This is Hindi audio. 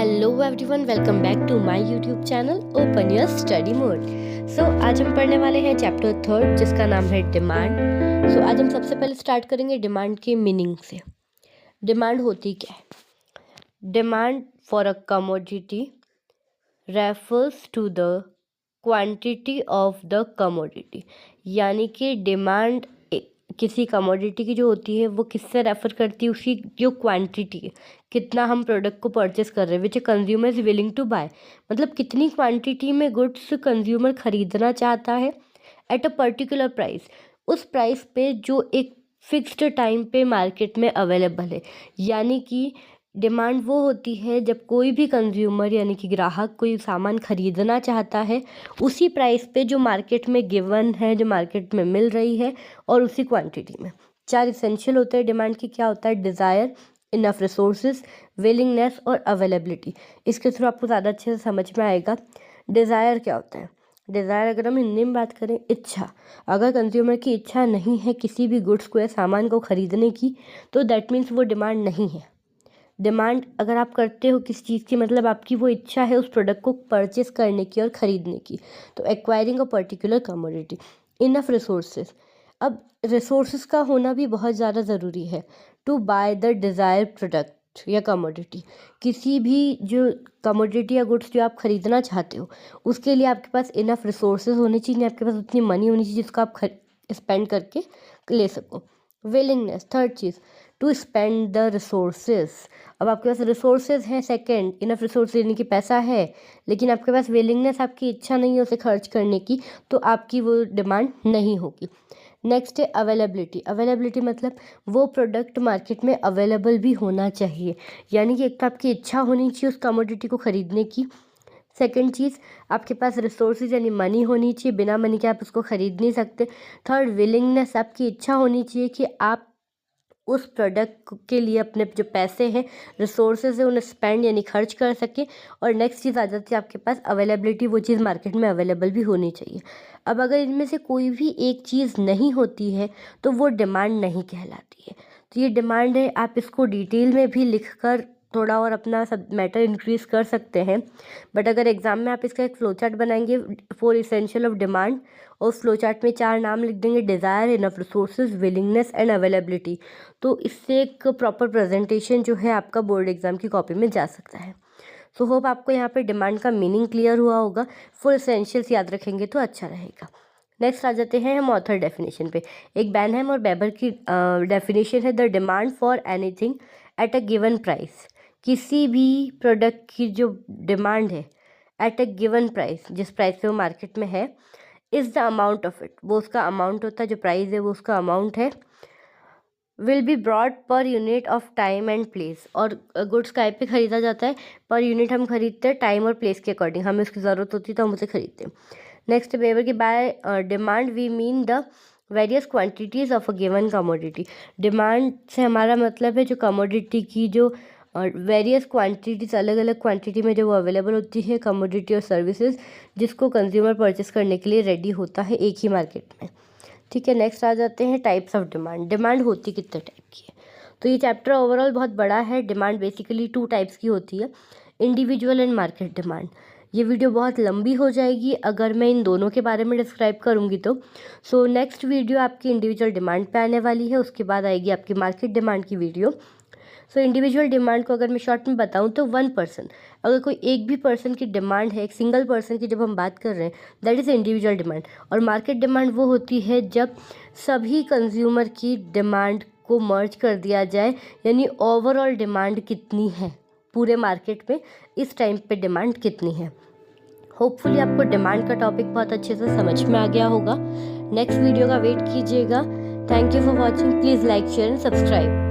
Hello everyone, welcome back to my YouTube channel open your study mode. So आज हम पढ़ने वाले हैं चैप्टर 3 जिसका नाम है डिमांड। सो आज हम सबसे पहले स्टार्ट करेंगे डिमांड के मीनिंग से। डिमांड होती क्या है? Demand for a commodity refers to the quantity of the commodity, यानी कि डिमांड किसी कमोडिटी की जो होती है वो किससे रेफर करती है? उसकी जो क्वांटिटी है, कितना हम प्रोडक्ट को परचेस कर रहे हैं, which consumer is willing to buy, मतलब कितनी क्वांटिटी में गुड्स कंज्यूमर खरीदना चाहता है एट अ पर्टिकुलर प्राइस, उस प्राइस पे जो एक फिक्स्ड टाइम पे मार्केट में अवेलेबल है। यानी कि डिमांड वो होती है जब कोई भी कंज्यूमर यानी कि ग्राहक कोई सामान खरीदना चाहता है उसी प्राइस पे जो मार्केट में गिवन है, जो मार्केट में मिल रही है, और उसी क्वांटिटी में। 4 इसेंशियल होते हैं डिमांड की। क्या होता है? डिज़ायर, इनफ रिसोर्सेज, विलिंगनेस और अवेलेबिलिटी। इसके थ्रू आपको ज़्यादा अच्छे से समझ में आएगा। डिज़ायर क्या होता है? डिज़ायर अगर हम हिंदी में बात करें, इच्छा। अगर कंज्यूमर की इच्छा नहीं है किसी भी गुड्स को या सामान को खरीदने की, तो दैट मीन्स वो डिमांड नहीं है। डिमांड अगर आप करते हो किस चीज़ की, मतलब आपकी वो इच्छा है उस प्रोडक्ट को परचेस करने की और ख़रीदने की, तो acquiring a particular commodity. Enough resources, अब रिसोर्सेज का होना भी बहुत ज़्यादा ज़रूरी है to buy the desire product या कमोडिटी। किसी भी जो कमोडिटी या गुड्स जो आप खरीदना चाहते हो उसके लिए आपके पास इनफ रिसोर्सेज होने चाहिए, आपके पास उतनी मनी होनी चाहिए जिसको आप स्पेंड करके ले सको। विलिंगनेस, थर्ड चीज़, टू स्पेंड द रिसोर्सेज। अब आपके पास रिसोर्सेज हैं, सेकंड इनफ रिसोर्स यानी कि पैसा है, लेकिन आपके पास विलिंगनेस, आपकी इच्छा नहीं है उसे खर्च करने की, तो आपकी वो डिमांड नहीं होगी। नेक्स्ट है अवेलेबिलिटी। अवेलेबिलिटी मतलब वो प्रोडक्ट मार्केट में अवेलेबल भी होना चाहिए, यानी कि एक तो आपकी इच्छा होनी चाहिए उस कमोडिटी को खरीदने की, सेकंड चीज़ आपके पास रिसोर्सेज यानी मनी होनी चाहिए, बिना मनी के आप उसको ख़रीद नहीं सकते। थर्ड विलिंगनेस, आपकी इच्छा होनी चाहिए कि आप उस प्रोडक्ट के लिए अपने जो पैसे हैं, रिसोर्सेज है, उन्हें स्पेंड यानी खर्च कर सकें। और नेक्स्ट चीज़ आ जाती है आपके पास अवेलेबिलिटी, वो चीज़ मार्केट में अवेलेबल भी होनी चाहिए। अब अगर इनमें से कोई भी एक चीज़ नहीं होती है तो वो डिमांड नहीं कहलाती है। तो ये डिमांड है, आप इसको डिटेल में भी लिख कर थोड़ा और अपना सब मैटर इंक्रीज़ कर सकते हैं। बट अगर एग्ज़ाम में आप इसका एक फ्लो चार्ट बनाएंगे, 4 इसेंशियल ऑफ डिमांड, और उस फ्लो चार्ट में 4 नाम लिख देंगे, desire, enough resources, willingness and availability, तो इससे एक प्रॉपर प्रेजेंटेशन जो है आपका बोर्ड एग्ज़ाम की कॉपी में जा सकता है। सो होप आपको यहाँ पे डिमांड का मीनिंग क्लियर हुआ होगा। 4 इसेंशियल्स याद रखेंगे तो अच्छा रहेगा। नेक्स्ट आ जाते हैं हम ऑथर डेफिनेशन पे। एक बैनहेम और बेबर की डेफिनेशन है, the demand for anything at a given price. किसी भी प्रोडक्ट की जो डिमांड है एट अ गिवन प्राइस, जिस प्राइस पे वो मार्केट में है, is the amount of it, वो उसका अमाउंट होता है, जो प्राइस है वो उसका अमाउंट है, will be broad per unit of time and place. और गुड्स काय पे खरीदा जाता है? पर यूनिट हम खरीदते हैं टाइम और प्लेस के अकॉर्डिंग, हमें उसकी ज़रूरत होती है तो हम उसे खरीदते हैं। नेक्स्ट बेवर की by demand we mean the various quantities of a given commodity. Demand से हमारा मतलब है जो कमोडिटी की जो वेरियस क्वांटिटीज़, अलग अलग क्वांटिटी में जो वो अवेलेबल होती है कमोडिटी और सर्विसेज, जिसको कंज्यूमर परचेस करने के लिए रेडी होता है एक ही मार्केट में। ठीक है, नेक्स्ट आ जाते हैं टाइप्स ऑफ डिमांड। डिमांड होती कितने टाइप की है? तो ये चैप्टर ओवरऑल बहुत बड़ा है। डिमांड बेसिकली 2 टाइप्स की होती है, इंडिविजुअल एंड मार्केट डिमांड। ये वीडियो बहुत लंबी हो जाएगी अगर मैं इन दोनों के बारे में डिस्क्राइब करूँगी तो। सो नेक्स्ट वीडियो आपकी इंडिविजुअल डिमांड पे आने वाली है, उसके बाद आएगी आपकी मार्केट डिमांड की वीडियो। सो इंडिविजुअल डिमांड को अगर मैं शॉर्ट में बताऊं तो 1 पर्सन, अगर कोई एक भी पर्सन की डिमांड है, एक सिंगल पर्सन की जब हम बात कर रहे हैं, दैट इज़ इंडिविजुअल डिमांड। और मार्केट डिमांड वो होती है जब सभी कंज्यूमर की डिमांड को मर्ज कर दिया जाए, यानी ओवरऑल डिमांड कितनी है पूरे मार्केट में, इस टाइम पे डिमांड कितनी है। होपफुली आपको डिमांड का टॉपिक बहुत अच्छे से समझ में आ गया होगा। नेक्स्ट वीडियो का वेट कीजिएगा। Thank you for watching. Please like, share and subscribe.